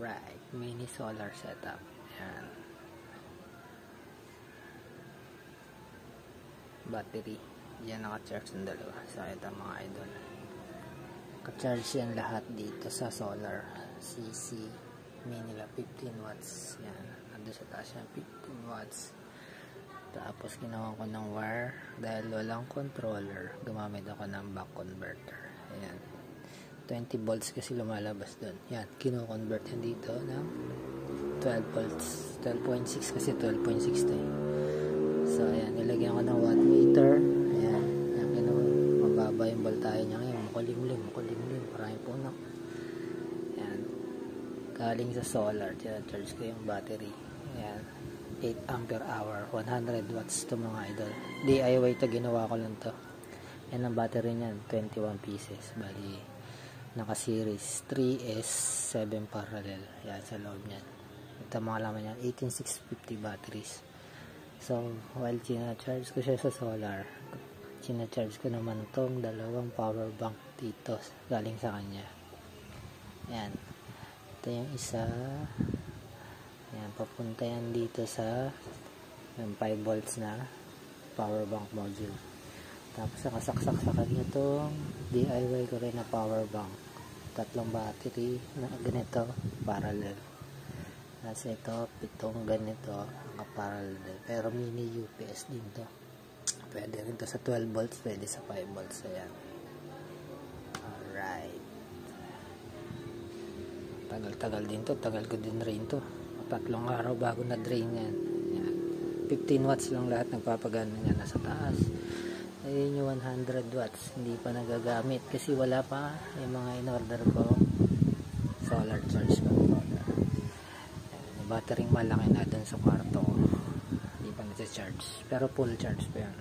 Alright, mini solar setup. Yan. Battery. Yan naka-charge ng dalawa. So ito mga idol. Naka-charge yan lahat dito sa solar. CC mini la 15 watts. Yan. Nandun sa taas yan 15 watts. Tapos ginawa ko ng wire. Dahil walang controller, gumamit ako ng buck converter. Ayan. 20 volts kasi lumalabas doon. Yan, kino-convert yan dito ng 12 volts. 12.6 kasi 12.6 to. So, ayan, nilagyan ko ng wattmeter. Ayan, yan, mababa yung voltahe niya ngayon. Makulimlim. Maraming puno. Ayan, galing sa solar. Charge ko yung battery. Ayan, 8 ampere hour. 100 watts to mga idol. DIY to, ginawa ko lang to. Yan ang battery niyan, 21 pieces. Bali, naka-series 3S 7 parallel. Yan sa loob niyan. Ito mga laman niyan, 18650 batteries. So, while charge ko siya sa solar, charge ko naman tong dalawang power bank dito galing sa kanya. Yan. Ito yung isa. Yan, papunta yan dito sa yung 5 volts na power bank module. Tapos nakasaksak sa kanya itong DIY ko rin na power bank. Tatlong battery na ganito, parallel. Tapos ito, pitong ganito, naka-parallel. Pero mini UPS din to. Pwede rin to sa 12 volts, pwede sa 5 volts. Ayan. Alright. Tagal-tagal din to. Tagal ko din rin to. 3 araw bago na-drain yan. Ayan. 15 watts lang lahat nagpapagana niya nasa taas. Ayun yung 100 watts, hindi pa nagagamit kasi wala pa yung mga in-order ko solar charge ko. Yung battery malaki na dun sa kwarto ko, hindi pa nasa-charge pero full charge pa yan.